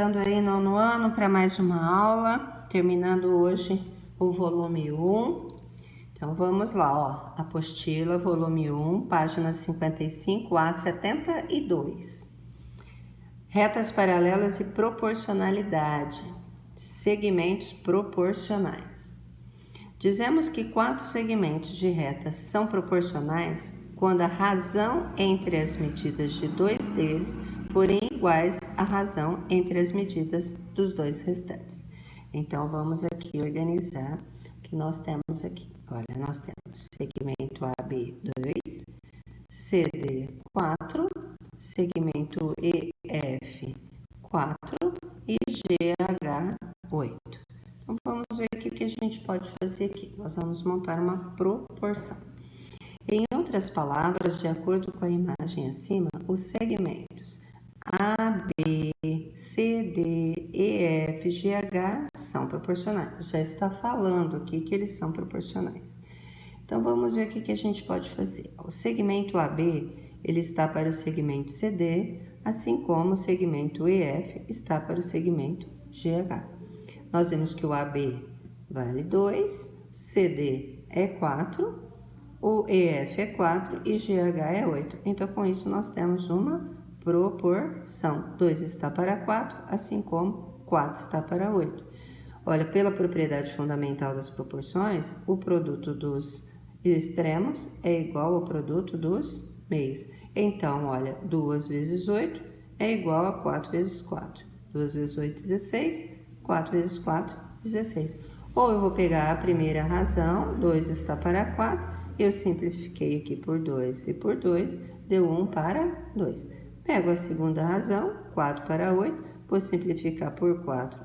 voltando aí nono ano para mais uma aula, terminando hoje o volume 1. Então vamos lá, ó, apostila, volume 1, página 55 a 72. Retas paralelas e proporcionalidade, segmentos proporcionais. Dizemos que 4 segmentos de retas são proporcionais quando a razão entre as medidas de 2 deles forem iguais à razão entre as medidas dos 2 restantes. Então, vamos aqui organizar o que nós temos aqui. Olha, nós temos segmento AB 2, CD 4, segmento EF 4 e GH 8. Então, vamos ver aqui o que a gente pode fazer aqui. Nós vamos montar uma proporção. Em outras palavras, de acordo com a imagem acima, os segmentos A, B, C, D, E, F, G, H são proporcionais. Já está falando aqui que eles são proporcionais. Então, vamos ver o que a gente pode fazer. O segmento AB, ele está para o segmento CD, assim como o segmento EF está para o segmento GH. Nós vemos que o AB vale 2, CD é 4, o EF é 4 e GH é 8. Então, com isso, nós temos uma proporção. 2 está para 4, assim como 4 está para 8. Olha, pela propriedade fundamental das proporções, o produto dos extremos é igual ao produto dos meios. Então, olha, 2 vezes 8 é igual a 4 vezes 4. 2 vezes 8, 16. 4 vezes 4, 16. Ou eu vou pegar a primeira razão, 2 está para 4, eu simplifiquei aqui por 2 e por 2, deu 1 para 2. Pego a segunda razão, 4 para 8, vou simplificar por 4,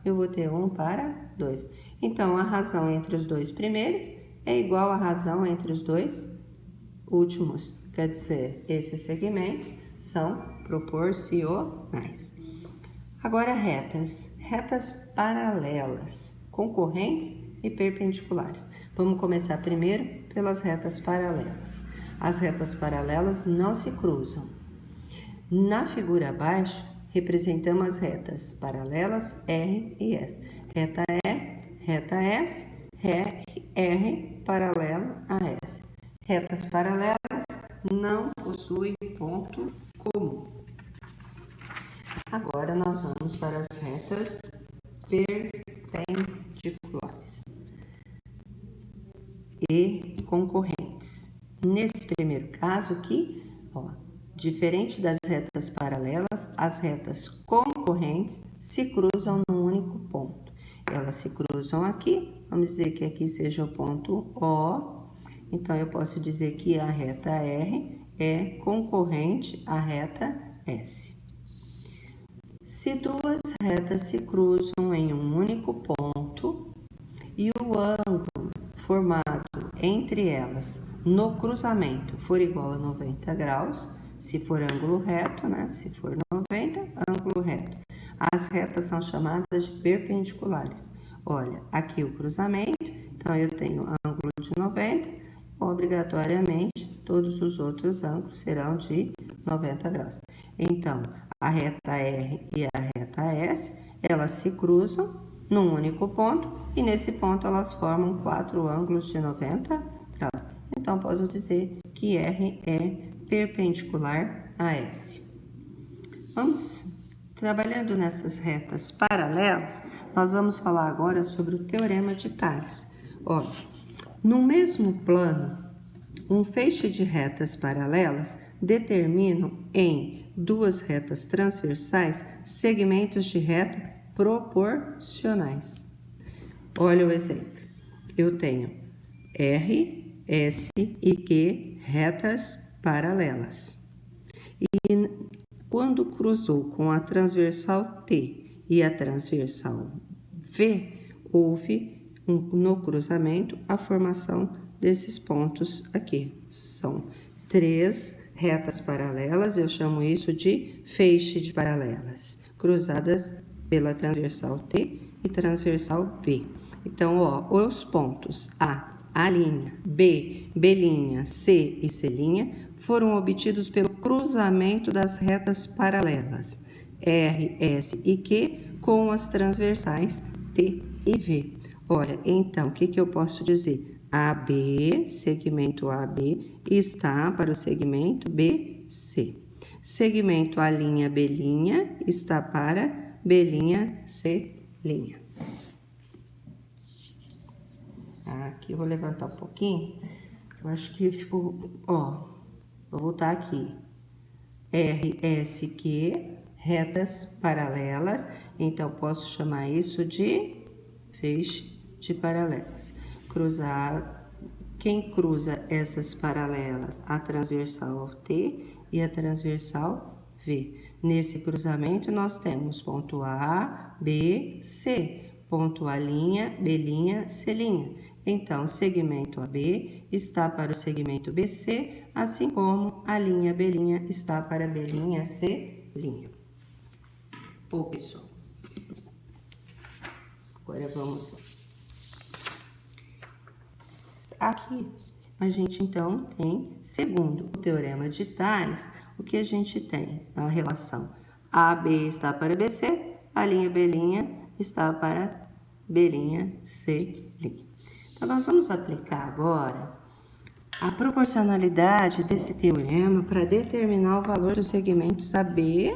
eu vou ter 1 para 2. Então, a razão entre os dois primeiros é igual à razão entre os dois últimos. Quer dizer, esses segmentos são proporcionais. Agora, retas paralelas, concorrentes e perpendiculares. Vamos começar primeiro pelas retas paralelas. As retas paralelas não se cruzam. Na figura abaixo, representamos as retas paralelas R e S. Reta E, reta S, R paralelo a S. Retas paralelas não possuem ponto comum. Agora, nós vamos para as retas perpendiculares e concorrentes. Nesse primeiro caso aqui, ó, diferente das retas paralelas, as retas concorrentes se cruzam num único ponto. Elas se cruzam aqui, vamos dizer que aqui seja o ponto O. Então, eu posso dizer que a reta R é concorrente à reta S. Se duas retas se cruzam em um único ponto e o ângulo formado entre elas no cruzamento for igual a 90 graus, se for ângulo reto, né? Se for 90, ângulo reto. As retas são chamadas de perpendiculares. Olha, aqui o cruzamento, então eu tenho ângulo de 90, obrigatoriamente todos os outros ângulos serão de 90 graus. Então, a reta R e a reta S, elas se cruzam num único ponto e nesse ponto elas formam 4 ângulos de 90 graus. Então, posso dizer que R é perpendicular a S. Vamos trabalhando nessas retas paralelas, nós vamos falar agora sobre o teorema de Tales. Olha, no mesmo plano, um feixe de retas paralelas determinam em duas retas transversais segmentos de reta proporcionais. Olha o exemplo. Eu tenho R, S e Q retas paralelas. E quando cruzou com a transversal T e a transversal V, houve no cruzamento a formação desses pontos aqui. São 3 retas paralelas, eu chamo isso de feixe de paralelas, cruzadas pela transversal T e transversal V. Então, ó, os pontos A', B', C e C' foram obtidos pelo cruzamento das retas paralelas. R, S e Q com as transversais T e V. Olha, então, o que eu posso dizer? AB, segmento AB, está para o segmento BC. Segmento A', B' está para B', C'. Aqui eu vou levantar um pouquinho. Eu acho que ficou, ó, vou voltar aqui. R, S, Q, retas paralelas. Então, posso chamar isso de feixe de paralelas. Quem cruza essas paralelas? A transversal T e a transversal V. Nesse cruzamento, nós temos ponto A, B, C. Ponto A', B', C'. Então, segmento AB está para o segmento BC, assim como a linha B' está para B', C'. Bom, pessoal, agora vamos lá. Aqui, a gente, então, tem, segundo o Teorema de Tales, o que a gente tem? A relação AB está para BC, a linha B' está para B', C'. Então, nós vamos aplicar agora a proporcionalidade desse teorema para determinar o valor dos segmentos AB,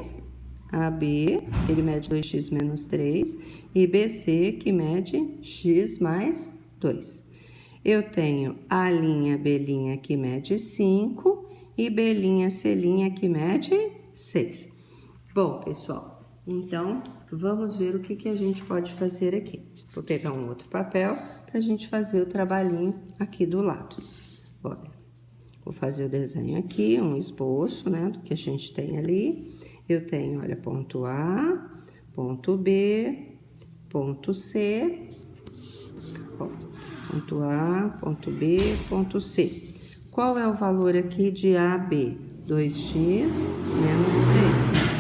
ele mede 2x menos 3, e BC, que mede x mais 2. Eu tenho a linha B' que mede 5 e B', C', que mede 6. Bom, pessoal, então vamos ver o que a gente pode fazer aqui. Vou pegar um outro papel para a gente fazer o trabalhinho aqui do lado. Olha, vou fazer o desenho aqui, um esboço, né, do que a gente tem ali. Eu tenho, olha, ponto A, ponto B, ponto C, ó, ponto A, ponto B, ponto C. Qual é o valor aqui de AB? 2x menos 3.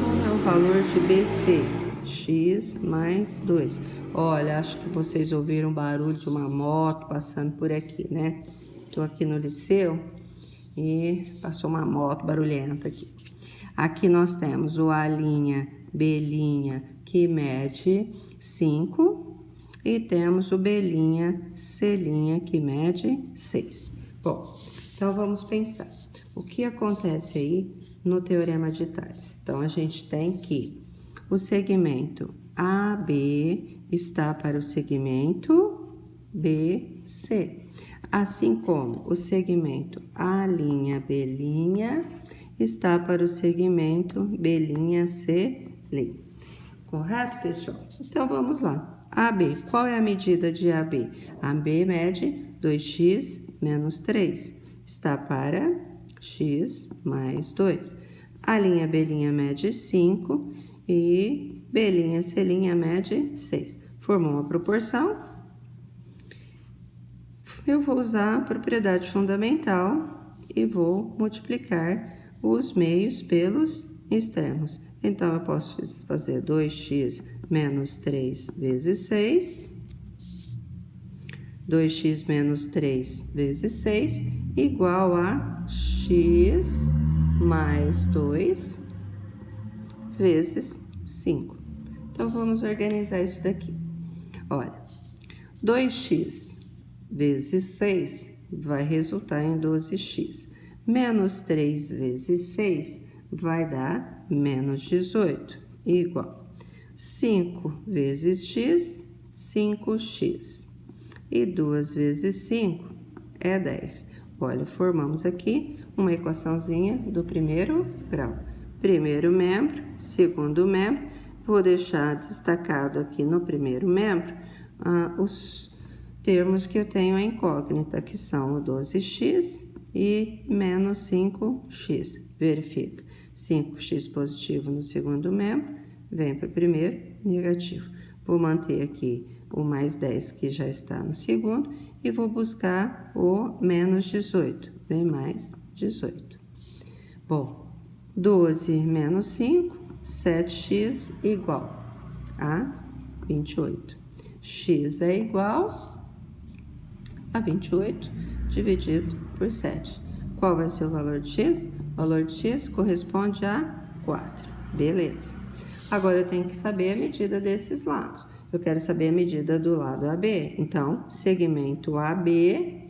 Qual é o valor de BC? X mais 2. Olha, acho que vocês ouviram o barulho de uma moto passando por aqui, né? Estou aqui no liceu e passou uma moto barulhenta aqui. Aqui nós temos o A', B', que mede 5 e temos o B', C', que mede 6. Bom, então vamos pensar. O que acontece aí no Teorema de Tales? Então, a gente tem que o segmento AB está para o segmento BC, assim como o segmento A', B' está para o segmento B', C'. Correto, pessoal? Então, vamos lá. AB, qual é a medida de AB? AB mede 2x menos 3, está para x mais 2. A linha B' mede 5 e B', C' mede 6. Formou uma proporção. Eu vou usar a propriedade fundamental e vou multiplicar os meios pelos extremos. Então, eu posso fazer 2x menos 3 vezes 6. 2x menos 3 vezes 6 igual a x mais 2 vezes 5. Então, vamos organizar isso daqui. Olha, 2x vezes 6 vai resultar em 12x. Menos 3 vezes 6 vai dar menos 18, igual 5 vezes x, 5x. E 2 vezes 5 é 10. Olha, formamos aqui uma equaçãozinha do primeiro grau. Primeiro membro, segundo membro. Vou deixar destacado aqui no primeiro membro os termos que eu tenho a incógnita, que são o 12x e menos 5x. Verifica. 5x positivo no segundo membro, vem para o primeiro, negativo. Vou manter aqui o mais 10 que já está no segundo e vou buscar o menos 18, vem mais 18. Bom, 12 menos 5, 7x igual a 28. X é igual a 28 dividido por 7. Qual vai ser o valor de x? O valor de x corresponde a 4. Beleza. Agora eu tenho que saber a medida desses lados. Eu quero saber a medida do lado AB. Então, segmento AB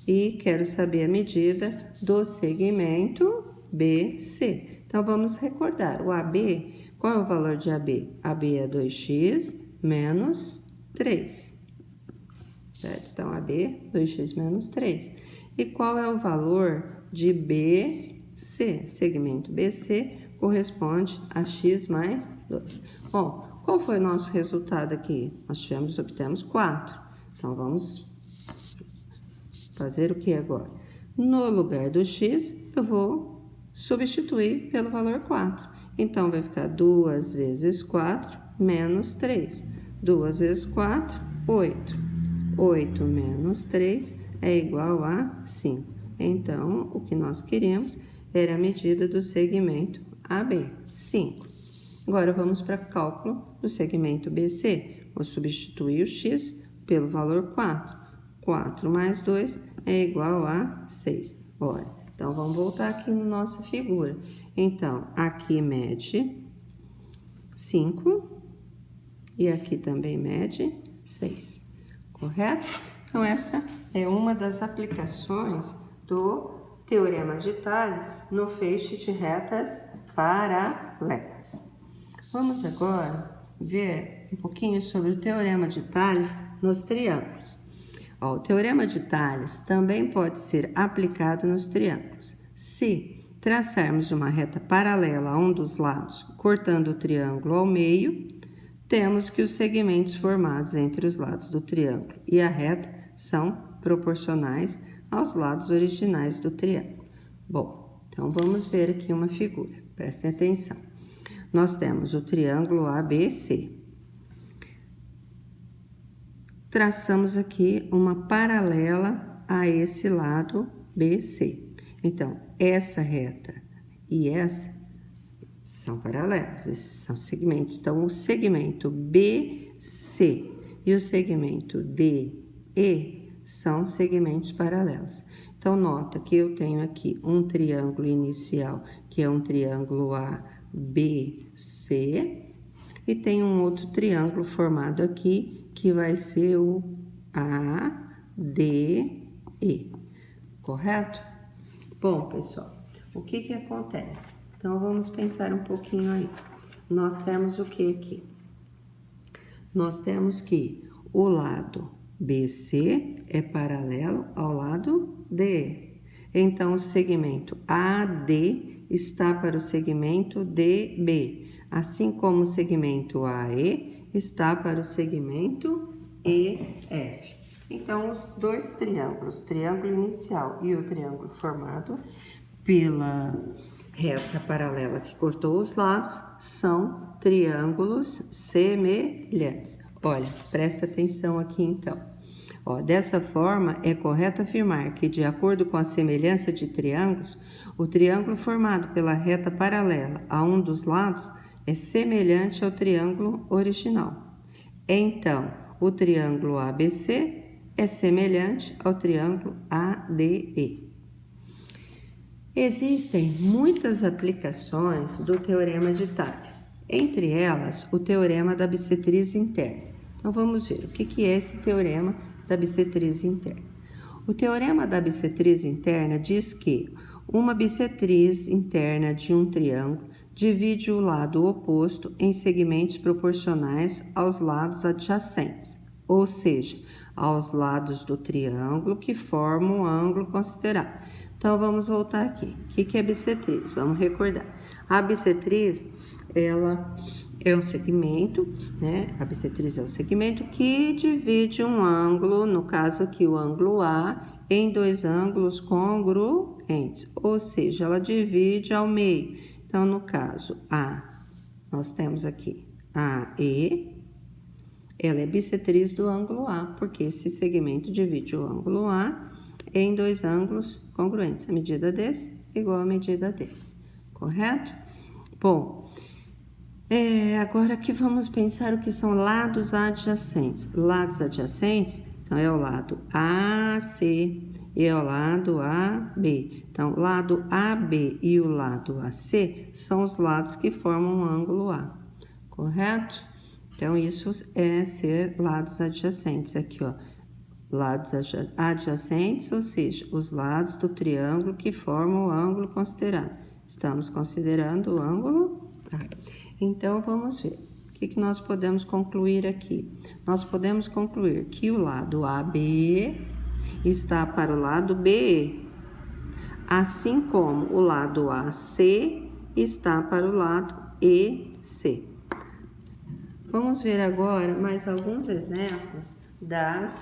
e quero saber a medida do segmento BC. Então, vamos recordar. O AB, qual é o valor de AB? AB é 2x menos 3. Certo? Então, AB, 2x menos 3. E qual é o valor de BC? Segmento BC corresponde a x mais 2. Bom, qual foi o nosso resultado aqui? Nós obtemos 4. Então, vamos fazer o que agora? No lugar do x, eu vou substituir pelo valor 4. Então, vai ficar 2 vezes 4 menos 3. 2 vezes 4, 8. 8 menos 3 é igual a 5. Então, o que nós queríamos era a medida do segmento AB, 5. Agora, vamos para o cálculo do segmento BC. Vou substituir o x pelo valor 4. 4 mais 2 é igual a 6. Olha, então, vamos voltar aqui na nossa figura. Então, aqui mede 5 e aqui também mede 6. Correto? Então, essa é uma das aplicações do Teorema de Tales no feixe de retas paralelas. Vamos agora ver um pouquinho sobre o Teorema de Tales nos triângulos. O Teorema de Tales também pode ser aplicado nos triângulos. Se traçarmos uma reta paralela a um dos lados, cortando o triângulo ao meio, temos que os segmentos formados entre os lados do triângulo e a reta são proporcionais aos lados originais do triângulo. Bom, então vamos ver aqui uma figura. Prestem atenção. Nós temos o triângulo ABC. Traçamos aqui uma paralela a esse lado BC. Então, essa reta e essa são paralelas, esses são segmentos. Então, o segmento BC e o segmento DE são segmentos paralelos. Então, nota que eu tenho aqui um triângulo inicial, que é um triângulo ABC, e tem um outro triângulo formado aqui, que vai ser o ADE. Correto? Bom, pessoal, o que acontece? Então, vamos pensar um pouquinho aí. Nós temos o que aqui? Nós temos que o lado BC é paralelo ao lado DE. Então, o segmento AD está para o segmento DB, assim como o segmento AE está para o segmento EF. Então, os dois triângulos, o triângulo inicial e o triângulo formado pela reta paralela que cortou os lados, são triângulos semelhantes. Olha, presta atenção aqui então. Dessa forma, é correto afirmar que, de acordo com a semelhança de triângulos, o triângulo formado pela reta paralela a um dos lados é semelhante ao triângulo original. Então, o triângulo ABC é semelhante ao triângulo ADE. Existem muitas aplicações do Teorema de Tales, entre elas o Teorema da bissetriz interna. Então, vamos ver o que é esse Teorema da bissetriz interna. O Teorema da bissetriz interna diz que uma bissetriz interna de um triângulo divide o lado oposto em segmentos proporcionais aos lados adjacentes, ou seja, aos lados do triângulo que formam o ângulo considerado. Então, vamos voltar aqui. O que é bissetriz? Vamos recordar. A bissetriz, ela é um segmento, né? A bissetriz é um segmento que divide um ângulo, no caso aqui o ângulo A, em dois ângulos congruentes, ou seja, ela divide ao meio. Então, no caso A, nós temos aqui AE, ela é bissetriz do ângulo A, porque esse segmento divide o ângulo A em dois ângulos congruentes. A medida desse é igual a medida desse, correto? Bom, agora aqui vamos pensar o que são lados adjacentes. Lados adjacentes, então, é o lado AC e é o lado AB. Então, o lado AB e o lado AC são os lados que formam o ângulo A, correto? Então, isso é ser lados adjacentes aqui, ó. Lados adjacentes, ou seja, os lados do triângulo que formam o ângulo considerado. Estamos considerando o ângulo A. Então, vamos ver. O que nós podemos concluir aqui? Nós podemos concluir que o lado AB está para o lado BE, assim como o lado AC está para o lado EC. Vamos ver agora mais alguns exemplos da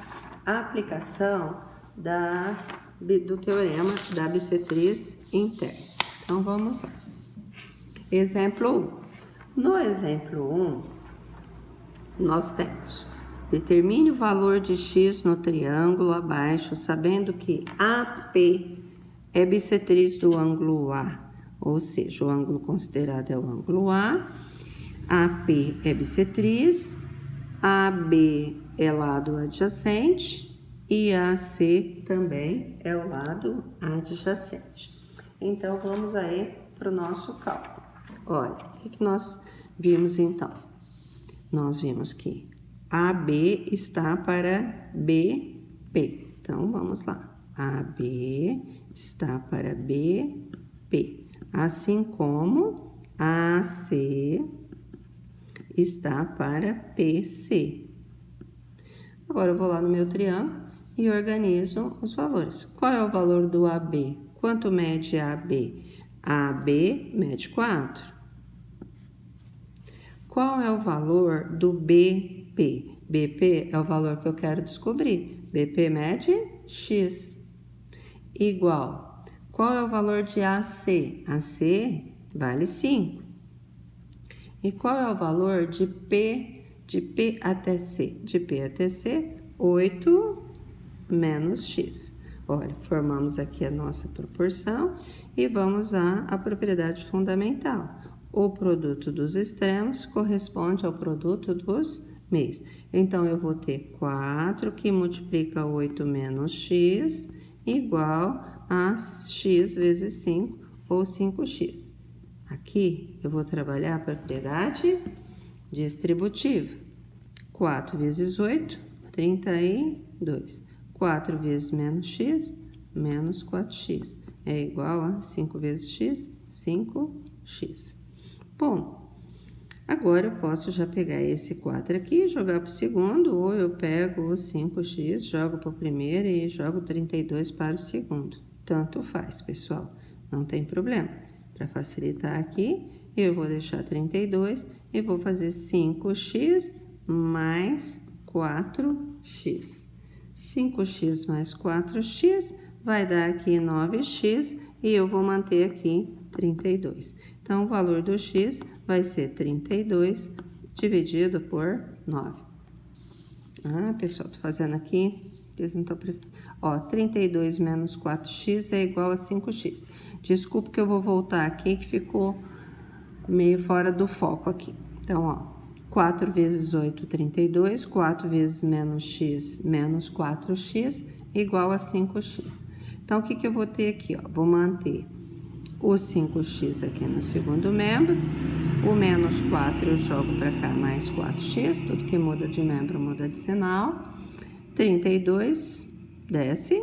aplicação do teorema da bissetriz interna. Então, vamos lá. Exemplo 1. No exemplo 1, nós temos: determine o valor de x no triângulo abaixo, sabendo que AP é bissetriz do ângulo A, ou seja, o ângulo considerado é o ângulo A, AP é bissetriz, AB é lado adjacente e AC também é o lado adjacente. Então, vamos aí para o nosso cálculo. Olha, o que nós vimos então? Nós vimos que AB está para BP. Então, vamos lá. AB está para BP, assim como AC está para PC. Agora, eu vou lá no meu triângulo e organizo os valores. Qual é o valor do AB? Quanto mede AB? AB mede 4. Qual é o valor do BP? BP é o valor que eu quero descobrir. BP mede X. Igual. Qual é o valor de AC? AC vale 5. E qual é o valor de P até C? De P até C, 8 menos X. Olha, formamos aqui a nossa proporção e vamos à propriedade fundamental. O produto dos extremos corresponde ao produto dos meios. Então, eu vou ter 4 que multiplica 8 menos x igual a x vezes 5 ou 5x. Aqui, eu vou trabalhar a propriedade distributiva. 4 vezes 8, 32. 4 vezes menos x, menos 4x. É igual a 5 vezes x, 5x. Bom, agora eu posso já pegar esse 4 aqui e jogar para o segundo, ou eu pego o 5x, jogo para o primeiro e jogo 32 para o segundo. Tanto faz, pessoal, não tem problema. Para facilitar aqui, eu vou deixar 32 e vou fazer 5x mais 4x. 5x mais 4x vai dar aqui 9x e eu vou manter aqui 32. Então, o valor do x vai ser 32 dividido por 9. Ah, pessoal, tô fazendo aqui, eles não estão precisando. Ó, 32 menos 4x é igual a 5x. Desculpa que eu vou voltar aqui, que ficou meio fora do foco aqui. Então, ó, 4 vezes 8, 32. 4 vezes menos x, menos 4x, igual a 5x. Então, o que eu vou ter aqui, ó? Vou manter o 5x aqui no segundo membro. O menos 4 eu jogo para cá, mais 4x. Tudo que muda de membro muda de sinal. 32 desce.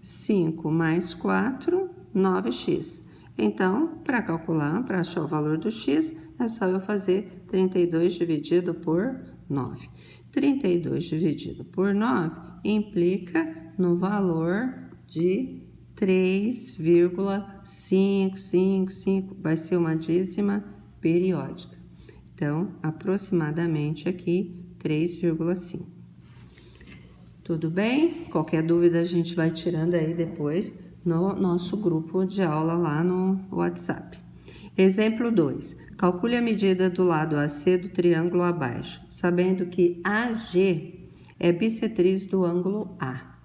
5 mais 4, 9x. Então, para calcular, para achar o valor do x, é só eu fazer 32 dividido por 9. 32 dividido por 9 implica no valor de 3,555, vai ser uma dízima periódica. Então, aproximadamente aqui, 3,5. Tudo bem? Qualquer dúvida a gente vai tirando aí depois no nosso grupo de aula lá no WhatsApp. Exemplo 2. Calcule a medida do lado AC do triângulo abaixo, sabendo que AG é bissetriz do ângulo A.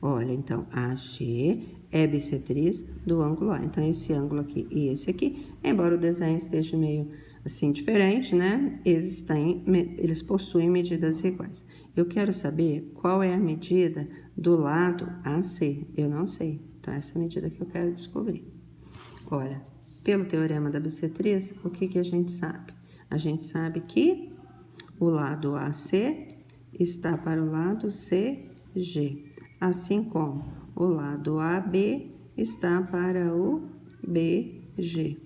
Olha, então, AG é bissetriz do ângulo A. Então, esse ângulo aqui e esse aqui, embora o desenho esteja meio assim diferente, né? Eles possuem medidas iguais. Eu quero saber qual é a medida do lado AC? Eu não sei. Então, essa é a medida que eu quero descobrir. Olha, pelo teorema da bissetriz, o que a gente sabe? A gente sabe que o lado AC está para o lado CG, assim como o lado AB está para o BG,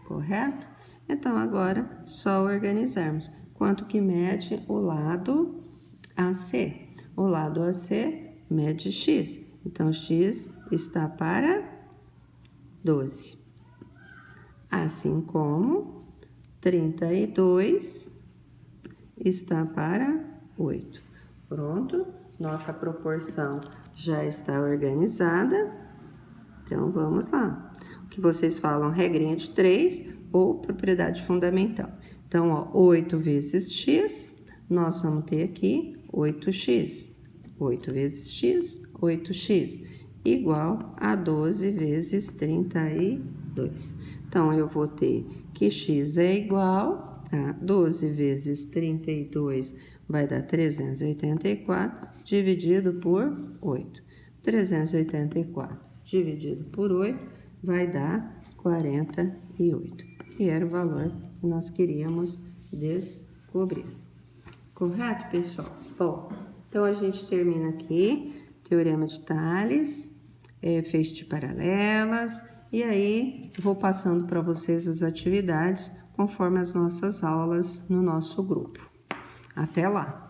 correto? Então, agora, só organizarmos. Quanto que mede o lado AC? O lado AC mede X. Então, X está para 12. Assim como 32 está para 8. Pronto, nossa proporção já está organizada. Então, vamos lá. O que vocês falam? Regrinha de 3 ou propriedade fundamental. Então, ó, 8 vezes x, nós vamos ter aqui 8x. 8 vezes x, 8x, igual a 12 vezes 32. Então, eu vou ter que x é igual a 12 vezes 32, vai dar 384, dividido por 8. 384 dividido por 8 vai dar 48. E era o valor que nós queríamos descobrir. Correto, pessoal? Bom, então a gente termina aqui, teorema de Tales, feixe de paralelas, e aí vou passando para vocês as atividades conforme as nossas aulas no nosso grupo. Até lá!